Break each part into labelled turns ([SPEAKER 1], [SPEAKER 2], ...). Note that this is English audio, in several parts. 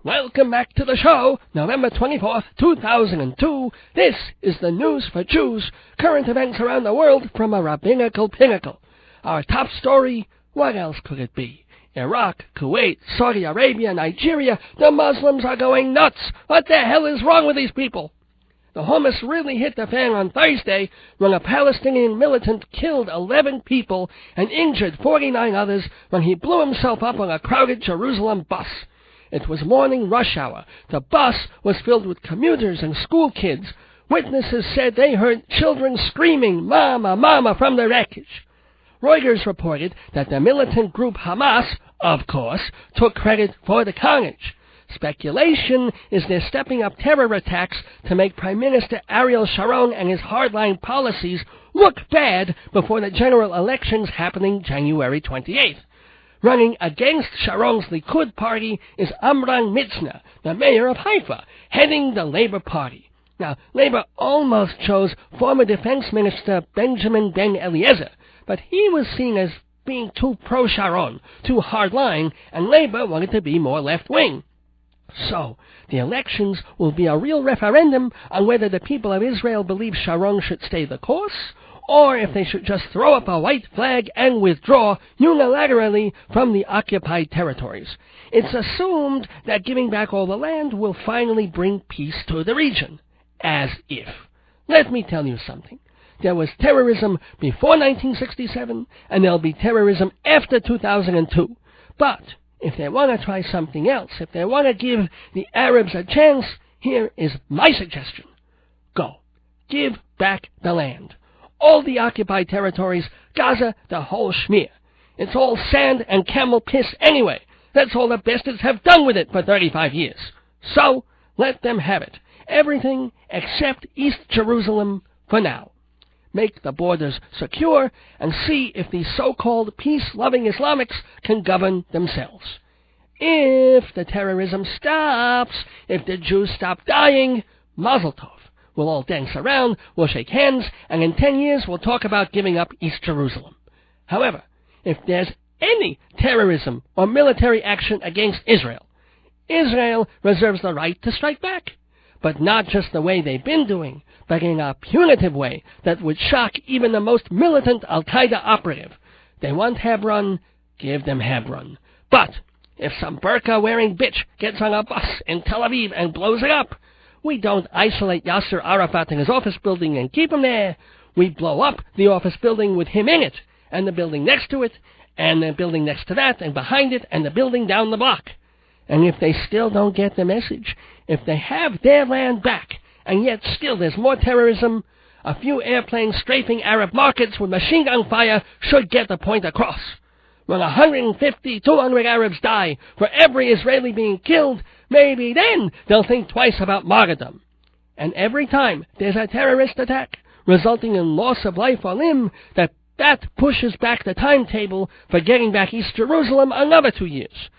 [SPEAKER 1] Welcome back to the show, November 24th, 2002. This is the News for Jews, current events around the world from a rabbinical pinnacle. Our top story, what else could it be? Iraq, Kuwait, Saudi Arabia, Nigeria, the Muslims are going nuts. What the hell is wrong with these people? The hummus really hit the fan on Thursday when a Palestinian militant killed 11 people and injured 49 others when he blew himself up on a crowded Jerusalem bus. It was morning rush hour. The bus was filled with commuters and school kids. Witnesses said they heard children screaming, "Mama, Mama," from the wreckage. Reuters reported that the militant group Hamas, of course, took credit for the carnage. Speculation is they're stepping up terror attacks to make Prime Minister Ariel Sharon and his hardline policies look bad before the general elections happening January 28th. Running against Sharon's Likud party is Amram Mitzna, the mayor of Haifa, heading the Labour Party. Now, Labour almost chose former Defense Minister Benjamin Ben Eliezer, but he was seen as being too pro-Sharon, too hardline, and Labour wanted to be more left-wing. So, the elections will be a real referendum on whether the people of Israel believe Sharon should stay the course, or if they should just throw up a white flag and withdraw unilaterally from the occupied territories. It's assumed that giving back all the land will finally bring peace to the region. As if. Let me tell you something. There was terrorism before 1967, and there'll be terrorism after 2002. But if they want to try something else, if they want to give the Arabs a chance, here is my suggestion. Go. Give back the land. All the occupied territories, Gaza, the whole schmear. It's all sand and camel piss anyway. That's all the bastards have done with it for 35 years. So, let them have it. Everything except East Jerusalem for now. Make the borders secure and see if these so-called peace-loving Islamics can govern themselves. If the terrorism stops, if the Jews stop dying, Mazel Tov. We'll all dance around, we'll shake hands, and in 10 years we'll talk about giving up East Jerusalem. However, if there's any terrorism or military action against Israel, Israel reserves the right to strike back. But not just the way they've been doing, but in a punitive way that would shock even the most militant Al-Qaeda operative. They want Hebron, give them Hebron. But if some burqa-wearing bitch gets on a bus in Tel Aviv and blows it up, we don't isolate Yasser Arafat in his office building and keep him there. We blow up the office building with him in it, and the building next to it, and the building next to that, and behind it, and the building down the block. And if they still don't get the message, if they have their land back, and yet still there's more terrorism, a few airplanes strafing Arab markets with machine gun fire should get the point across. When 150, 200 Arabs die for every Israeli being killed, maybe then they'll think twice about martyrdom. And every time there's a terrorist attack resulting in loss of life or limb, that pushes back the timetable for getting back East Jerusalem another 2 years.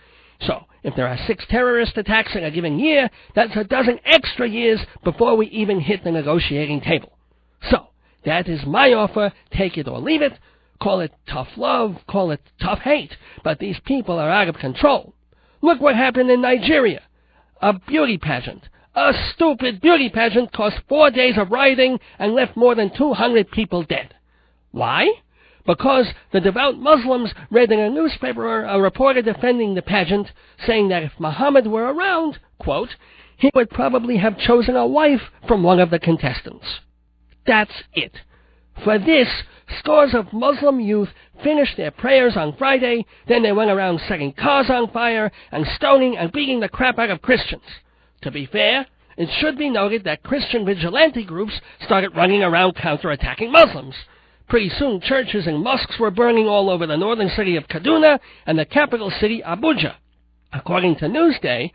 [SPEAKER 1] So, if there are 6 terrorist attacks in a given year, that's a dozen extra years before we even hit the negotiating table. So, that is my offer. Take it or leave it. Call it tough love, call it tough hate, but these people are out of control. Look what happened in Nigeria. A beauty pageant. A stupid beauty pageant cost 4 days of rioting and left more than 200 people dead. Why? Because the devout Muslims read in a newspaper a reporter defending the pageant, saying that if Muhammad were around, quote, he would probably have chosen a wife from one of the contestants. That's it. For this, scores of Muslim youth finished their prayers on Friday, then they went around setting cars on fire and stoning and beating the crap out of Christians. To be fair, it should be noted that Christian vigilante groups started running around counterattacking Muslims. Pretty soon, churches and mosques were burning all over the northern city of Kaduna and the capital city, Abuja. According to Newsday,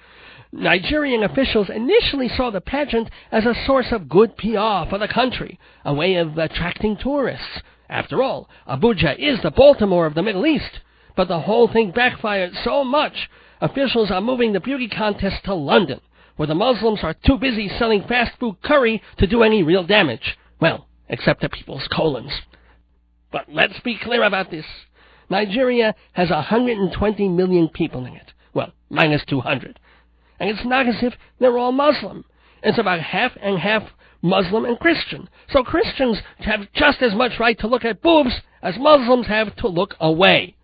[SPEAKER 1] Nigerian officials initially saw the pageant as a source of good PR for the country, a way of attracting tourists. After all, Abuja is the Baltimore of the Middle East. But the whole thing backfired so much, officials are moving the beauty contest to London, where the Muslims are too busy selling fast food curry to do any real damage. Well, except to people's colons. But let's be clear about this. Nigeria has 120 million people in it. Well, minus 200. And it's not as if they're all Muslim. It's about half and half Muslim and Christian. So Christians have just as much right to look at boobs as Muslims have to look away.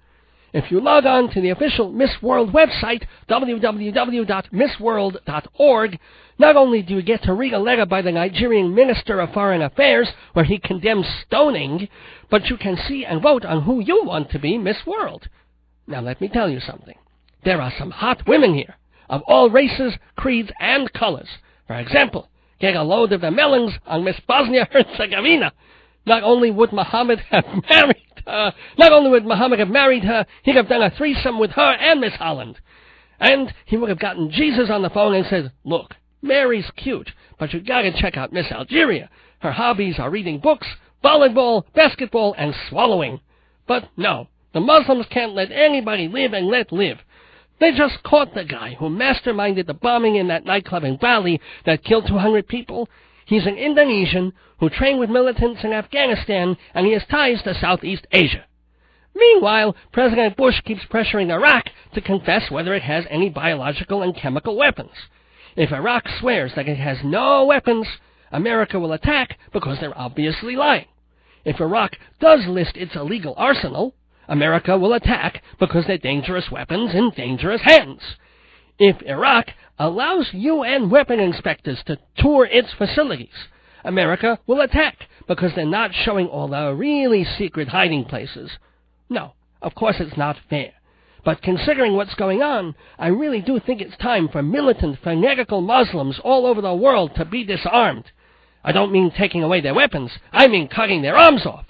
[SPEAKER 1] If you log on to the official Miss World website, www.missworld.org, not only do you get to read a letter by the Nigerian Minister of Foreign Affairs where he condemns stoning, but you can see and vote on who you want to be Miss World. Now let me tell you something. There are some hot women here, of all races, creeds, and colors. For example, get a load of the melons on Miss Bosnia-Herzegovina. Not only would Muhammad have married her, he'd have done a threesome with her and Miss Holland. And he would have gotten Jesus on the phone and said, look, Mary's cute, but you gotta check out Miss Algeria. Her hobbies are reading books, volleyball, basketball, and swallowing. But no, the Muslims can't let anybody live and let live. They just caught the guy who masterminded the bombing in that nightclub in Bali that killed 200 people. He's an Indonesian who trained with militants in Afghanistan, and he has ties to Southeast Asia. Meanwhile, President Bush keeps pressuring Iraq to confess whether it has any biological and chemical weapons. If Iraq swears that it has no weapons, America will attack because they're obviously lying. If Iraq does list its illegal arsenal, America will attack because they're dangerous weapons in dangerous hands. If Iraq allows UN weapon inspectors to tour its facilities, America will attack because they're not showing all the really secret hiding places. No, of course it's not fair. But considering what's going on, I really do think it's time for militant, fanatical Muslims all over the world to be disarmed. I don't mean taking away their weapons. I mean cutting their arms off.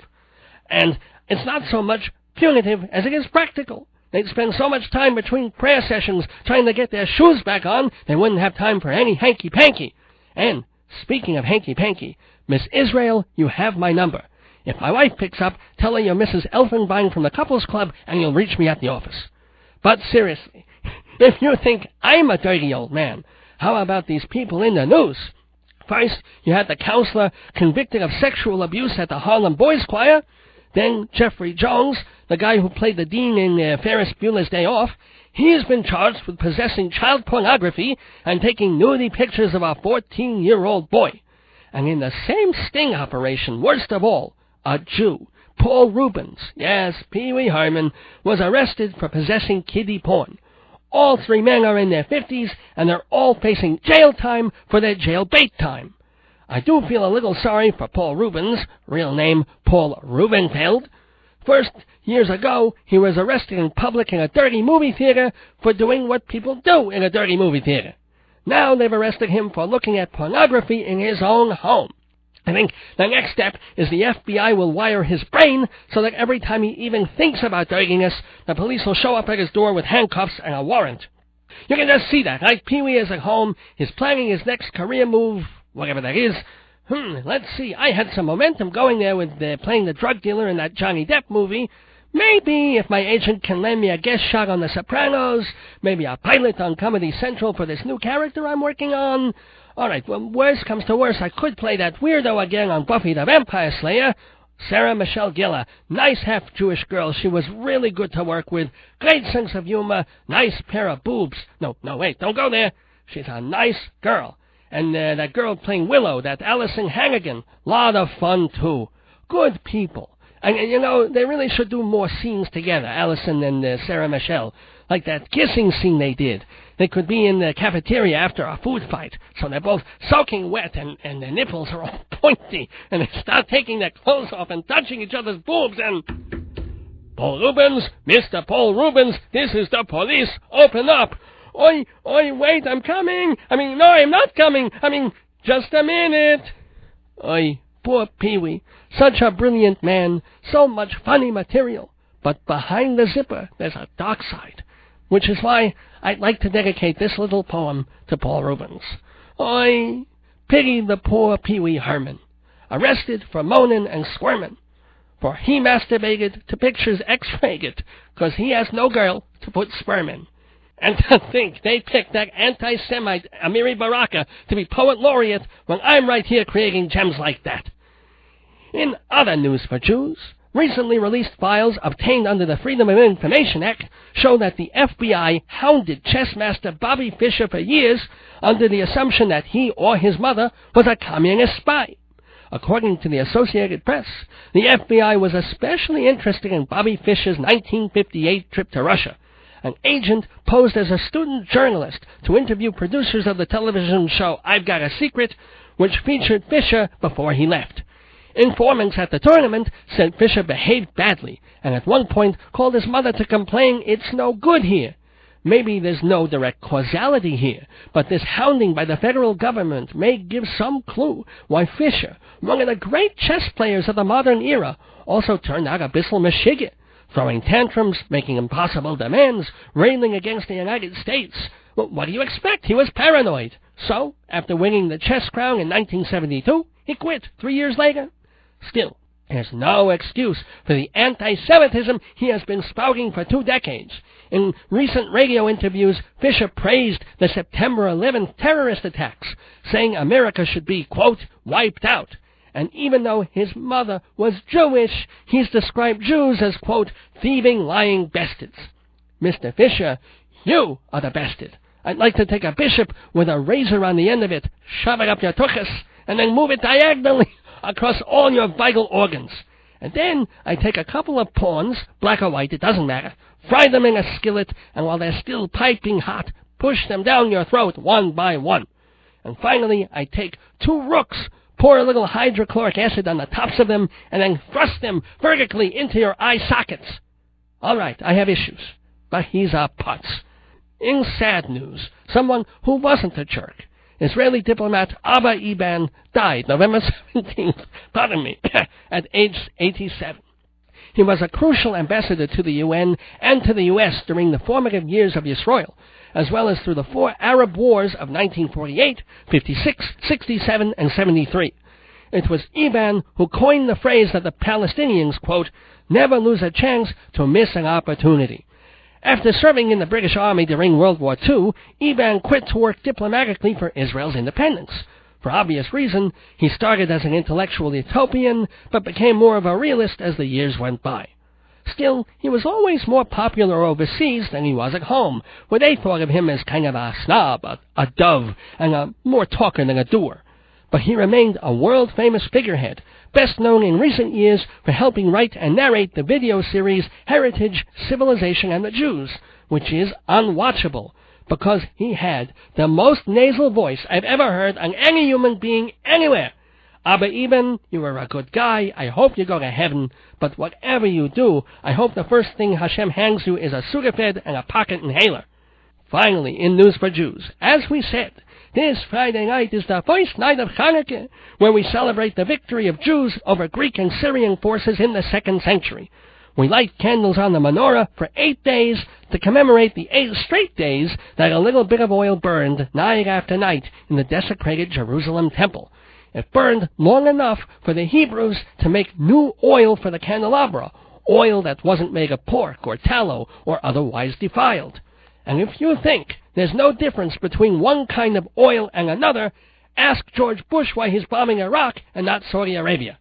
[SPEAKER 1] And it's not so much punitive as it is practical. They'd spend so much time between prayer sessions trying to get their shoes back on, they wouldn't have time for any hanky-panky. And, speaking of hanky-panky, Miss Israel, you have my number. If my wife picks up, tell her you're Mrs. Elfenbein from the Couples Club, and you'll reach me at the office. But seriously, if you think I'm a dirty old man, how about these people in the news? First, you had the counselor convicted of sexual abuse at the Harlem Boys Choir. Then Jeffrey Jones, the guy who played the dean in Ferris Bueller's Day Off, he has been charged with possessing child pornography and taking nudie pictures of a 14-year-old boy. And in the same sting operation, worst of all, a Jew, Paul Rubens, yes, Pee Wee Herman, was arrested for possessing kiddie porn. All three men are in their 50s, and they're all facing jail time for their jailbait time. I do feel a little sorry for Paul Rubens, real name Paul Rubenfeld. First, years ago, he was arrested in public in a dirty movie theater for doing what people do in a dirty movie theater. Now they've arrested him for looking at pornography in his own home. I think the next step is the FBI will wire his brain so that every time he even thinks about dirtiness, the police will show up at his door with handcuffs and a warrant. You can just see that, right? Pee-wee is at home, he's planning his next career move, whatever that is. Let's see, I had some momentum going there with playing the drug dealer in that Johnny Depp movie. Maybe if my agent can land me a guest shot on The Sopranos, maybe a pilot on Comedy Central for this new character I'm working on. All right, well, worst comes to worst, I could play that weirdo again on Buffy the Vampire Slayer. Sarah Michelle Gellar, nice half-Jewish girl. She was really good to work with. Great sense of humor, nice pair of boobs. No, wait, don't go there. She's a nice girl. And that girl playing Willow, that Allison Hannigan, lot of fun, too. Good people. And, you know, they really should do more scenes together, Allison and Sarah Michelle. Like that kissing scene they did. They could be in the cafeteria after a food fight, so they're both soaking wet and their nipples are all pointy, and they start taking their clothes off and touching each other's boobs, and... Paul Rubens, Mr. Paul Rubens, this is the police, open up! Oi, wait, I'm coming! No, I'm not coming! Just a minute! Oi, poor Pee-wee, such a brilliant man, so much funny material, but behind the zipper there's a dark side. Which is why I'd like to dedicate this little poem to Paul Rubens. Oi, pity the poor Pee-wee Herman, arrested for moanin' and squirmin', for he masturbated to pictures X-rated, 'cause he has no girl to put sperm in. And to think they picked that anti-Semite Amiri Baraka to be poet laureate when I'm right here creating gems like that. In other news for Jews, Recently released files obtained under the Freedom of Information Act show that the FBI hounded chess master Bobby Fischer for years under the assumption that he or his mother was a communist spy. According to the Associated Press, the FBI was especially interested in Bobby Fischer's 1958 trip to Russia. An agent posed as a student journalist to interview producers of the television show I've Got a Secret, which featured Fischer before he left. Informants at the tournament said Fischer behaved badly, and at one point called his mother to complain it's no good here. Maybe there's no direct causality here, but this hounding by the federal government may give some clue why Fischer, one of the great chess players of the modern era, also turned out a bissel mashigit, throwing tantrums, making impossible demands, railing against the United States. Well, what do you expect? He was paranoid. So, after winning the chess crown in 1972, he quit 3 years later. Still, there's no excuse for the anti-Semitism he has been spouting for 2 decades. In recent radio interviews, Fischer praised the September 11th terrorist attacks, saying America should be, quote, wiped out. And even though his mother was Jewish, he's described Jews as, quote, thieving, lying bastards. Mr. Fischer, you are the bastard. I'd like to take a bishop with a razor on the end of it, shove it up your tuchus, and then move it diagonally across all your vital organs. And then I take a couple of pawns, black or white, it doesn't matter, fry them in a skillet, and while they're still piping hot, push them down your throat one by one. And finally, I take 2 rooks, pour a little hydrochloric acid on the tops of them, and then thrust them vertically into your eye sockets. All right, I have issues, but he's a putz. In sad news, someone who wasn't a jerk, Israeli diplomat Abba Eban, died November 17th, at age 87. He was a crucial ambassador to the UN and to the U.S. during the formative years of Yisrael, as well as through the 4 Arab wars of 1948, 56, 67, and 73. It was Eban who coined the phrase that the Palestinians, quote, never lose a chance to miss an opportunity. After serving in the British Army during World War II, Eban quit to work diplomatically for Israel's independence. For obvious reason, he started as an intellectual utopian, but became more of a realist as the years went by. Still, he was always more popular overseas than he was at home, where they thought of him as kind of a snob, a dove, and a more talker than a doer. But he remained a world-famous figurehead, best known in recent years for helping write and narrate the video series Heritage, Civilization, and the Jews, which is unwatchable, because he had the most nasal voice I've ever heard on any human being anywhere. Abba Eban, you were a good guy. I hope you go to heaven. But whatever you do, I hope the first thing Hashem hands you is a Sudafed and a pocket inhaler. Finally, in News for Jews, as we said, this Friday night is the first night of Chanukah, where we celebrate the victory of Jews over Greek and Syrian forces in the 2nd century. We light candles on the menorah for 8 days to commemorate the 8 straight days that a little bit of oil burned night after night in the desecrated Jerusalem temple. It burned long enough for the Hebrews to make new oil for the candelabra, oil that wasn't made of pork or tallow or otherwise defiled. And if you think there's no difference between one kind of oil and another, ask George Bush why he's bombing Iraq and not Saudi Arabia.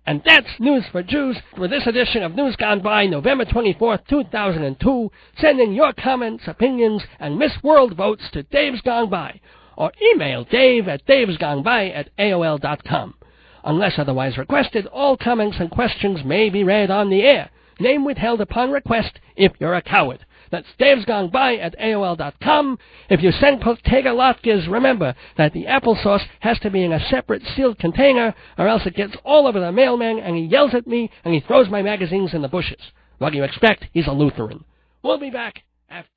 [SPEAKER 1] And that's News for Jews for this edition of News Gone By, November 24th, 2002. Send in your comments, opinions, and Miss World votes to Dave's Gone By, or email Dave at davesgoneby@aol.com. Unless otherwise requested, all comments and questions may be read on the air. Name withheld upon request if you're a coward. That's davesgoneby@aol.com. If you send Potato Latkes, remember that the applesauce has to be in a separate sealed container, or else it gets all over the mailman and he yells at me and he throws my magazines in the bushes. What do you expect? He's a Lutheran. We'll be back after.